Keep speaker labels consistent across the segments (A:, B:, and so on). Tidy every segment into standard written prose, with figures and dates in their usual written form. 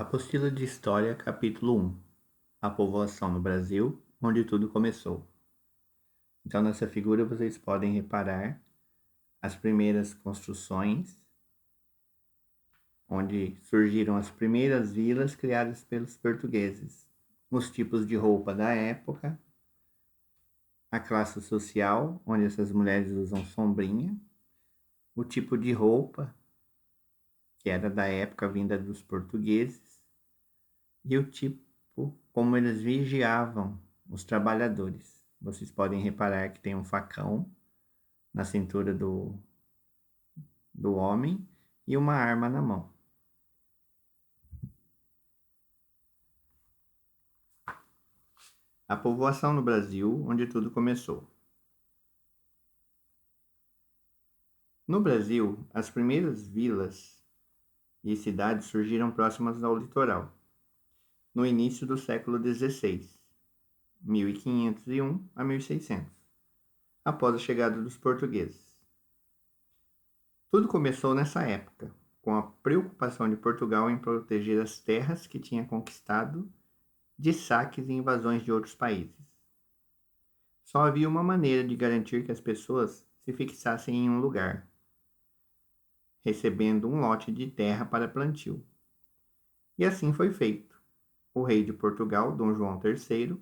A: Apostila de História, capítulo 1. A povoação no Brasil, onde tudo começou. Então, nessa figura, vocês podem reparar as primeiras construções, onde surgiram as primeiras vilas criadas pelos portugueses, os tipos de roupa da época, a classe social, onde essas mulheres usam sombrinha, o tipo de roupa, que era da época vinda dos portugueses, e o tipo como eles vigiavam os trabalhadores. Vocês podem reparar que tem um facão na cintura do homem e uma arma na mão. A povoação no Brasil, onde tudo começou. No Brasil, as primeiras vilas e cidades surgiram próximas ao litoral, no início do século XVI, 1501 a 1600, após a chegada dos portugueses. Tudo começou nessa época, com a preocupação de Portugal em proteger as terras que tinha conquistado de saques e invasões de outros países. Só havia uma maneira de garantir que as pessoas se fixassem em um lugar, recebendo um lote de terra para plantio. E assim foi feito. O rei de Portugal, Dom João III,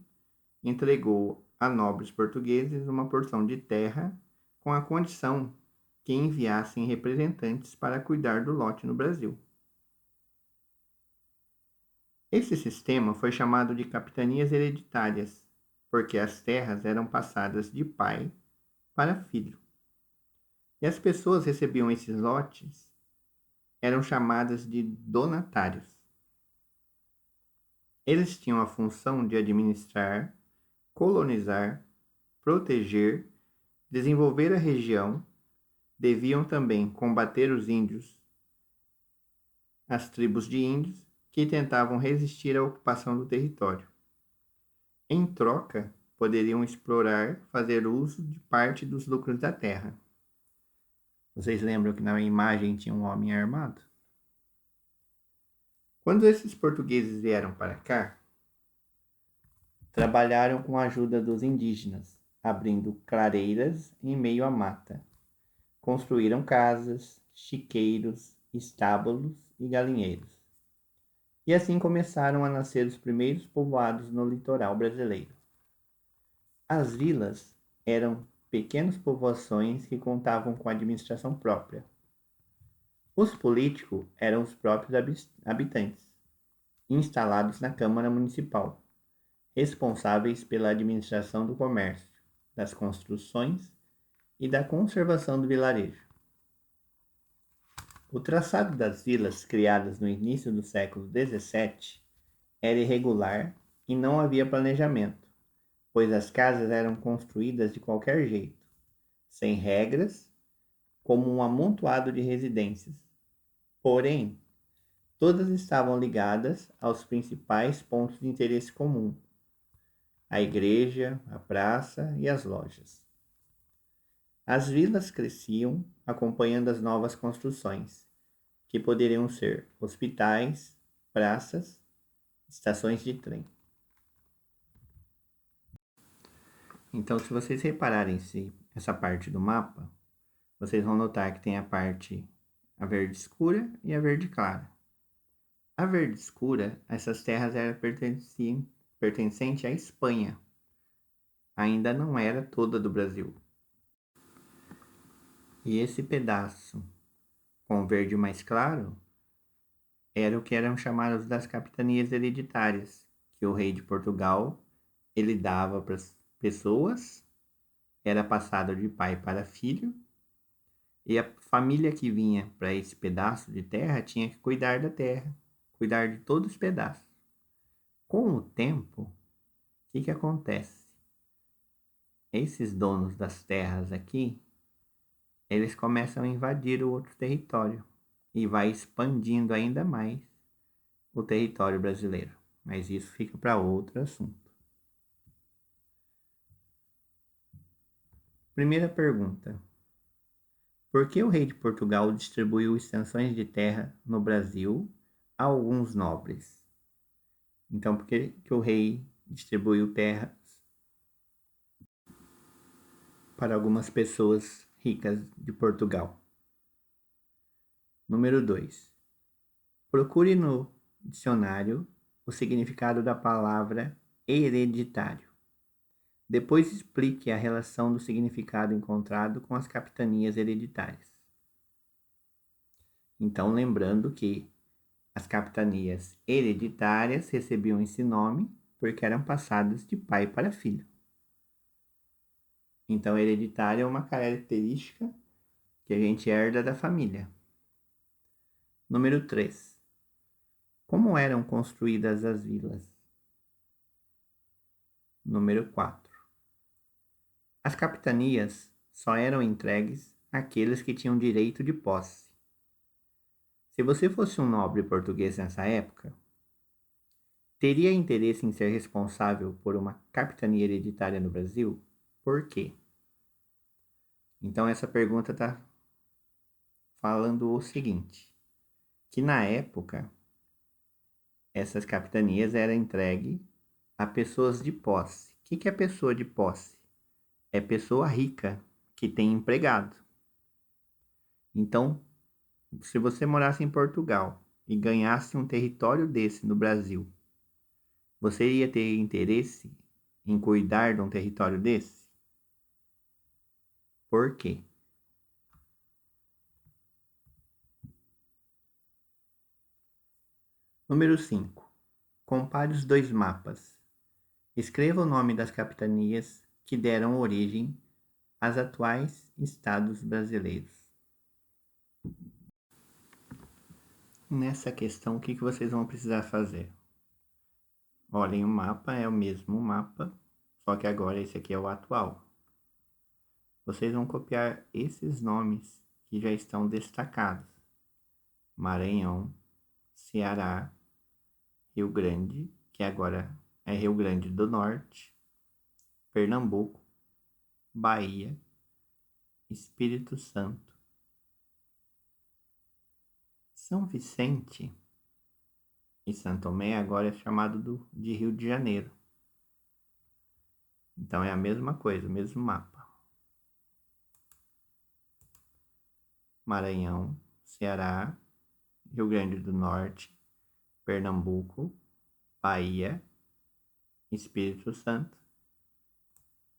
A: entregou a nobres portugueses uma porção de terra com a condição que enviassem representantes para cuidar do lote no Brasil. Esse sistema foi chamado de capitanias hereditárias, porque as terras eram passadas de pai para filho. E as pessoas recebiam esses lotes, eram chamadas de donatários. Eles tinham a função de administrar, colonizar, proteger, desenvolver a região, deviam também combater os índios, as tribos de índios que tentavam resistir à ocupação do território. Em troca, poderiam explorar, fazer uso de parte dos lucros da terra. Vocês lembram que na imagem tinha um homem armado? Quando esses portugueses vieram para cá, trabalharam com a ajuda dos indígenas, abrindo clareiras em meio à mata. Construíram casas, chiqueiros, estábulos e galinheiros. E assim começaram a nascer os primeiros povoados no litoral brasileiro. As vilas eram pequenas povoações que contavam com administração própria. Os políticos eram os próprios habitantes, instalados na Câmara Municipal, responsáveis pela administração do comércio, das construções e da conservação do vilarejo. O traçado das vilas criadas no início do século XVII era irregular e não havia planejamento, pois as casas eram construídas de qualquer jeito, sem regras, como um amontoado de residências. Porém, todas estavam ligadas aos principais pontos de interesse comum: a igreja, a praça e as lojas. As vilas cresciam acompanhando as novas construções, que poderiam ser hospitais, praças, estações de trem. Então, se vocês repararem essa parte do mapa, vocês vão notar que tem a verde escura e a verde clara. A verde escura, essas terras eram pertencentes à Espanha. Ainda não era toda do Brasil. E esse pedaço com verde mais claro era o que eram chamados das capitanias hereditárias, que o rei de Portugal ele dava para as pessoas, era passado de pai para filho, e a família que vinha para esse pedaço de terra tinha que cuidar da terra, cuidar de todos os pedaços. Com o tempo, o que acontece? Esses donos das terras aqui, eles começam a invadir o outro território e vai expandindo ainda mais o território brasileiro. Mas isso fica para outro assunto. Primeira pergunta: por que o rei de Portugal distribuiu extensões de terra no Brasil alguns nobres. Então, por que o rei distribuiu terras para algumas pessoas ricas de Portugal? Número 2. Procure no dicionário o significado da palavra hereditário. Depois explique a relação do significado encontrado com as capitanias hereditárias. Então, lembrando que as capitanias hereditárias recebiam esse nome porque eram passadas de pai para filho. Então, hereditário é uma característica que a gente herda da família. Número 3. Como eram construídas as vilas? Número 4. As capitanias só eram entregues àqueles que tinham direito de posse. Se você fosse um nobre português nessa época, teria interesse em ser responsável por uma capitania hereditária no Brasil? Por quê? Então essa pergunta está falando o seguinte, que na época essas capitanias eram entregues a pessoas de posse. O que é pessoa de posse? É pessoa rica que tem empregado. Então, se você morasse em Portugal e ganhasse um território desse no Brasil, você ia ter interesse em cuidar de um território desse? Por quê? Número 5. Compare os dois mapas. Escreva o nome das capitanias que deram origem aos atuais estados brasileiros. Nessa questão, o que vocês vão precisar fazer? Olhem, o mapa é o mesmo mapa, só que agora esse aqui é o atual. Vocês vão copiar esses nomes que já estão destacados. Maranhão, Ceará, Rio Grande, que agora é Rio Grande do Norte, Pernambuco, Bahia, Espírito Santo, São Vicente e Santo Tomé agora é chamado de Rio de Janeiro. Então é a mesma coisa, o mesmo mapa. Maranhão, Ceará, Rio Grande do Norte, Pernambuco, Bahia, Espírito Santo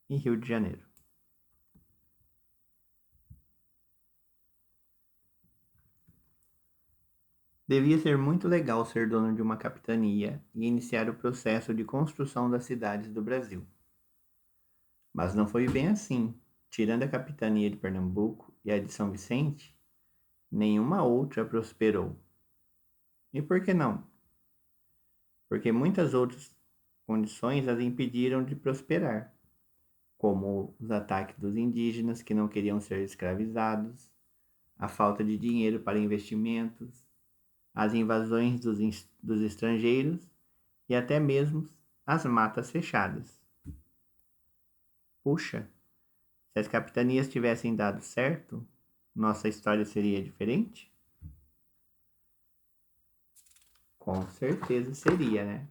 A: e Rio de Janeiro. Devia ser muito legal ser dono de uma capitania e iniciar o processo de construção das cidades do Brasil. Mas não foi bem assim. Tirando a capitania de Pernambuco e a de São Vicente, nenhuma outra prosperou. E por que não? Porque muitas outras condições as impediram de prosperar, como os ataques dos indígenas que não queriam ser escravizados, a falta de dinheiro para investimentos, as invasões dos estrangeiros e até mesmo as matas fechadas. Puxa, se as capitanias tivessem dado certo, nossa história seria diferente? Com certeza seria, né?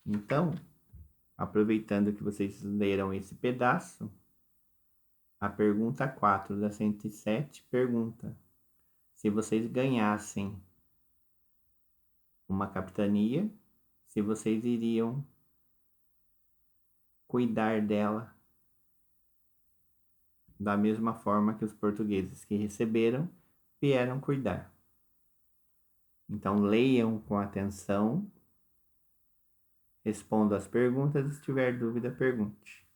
A: Então, aproveitando que vocês leram esse pedaço, a pergunta 4 da 107 pergunta: se vocês ganhassem uma capitania, se vocês iriam cuidar dela da mesma forma que os portugueses que receberam vieram cuidar. Então leiam com atenção, respondam as perguntas e se tiver dúvida, pergunte.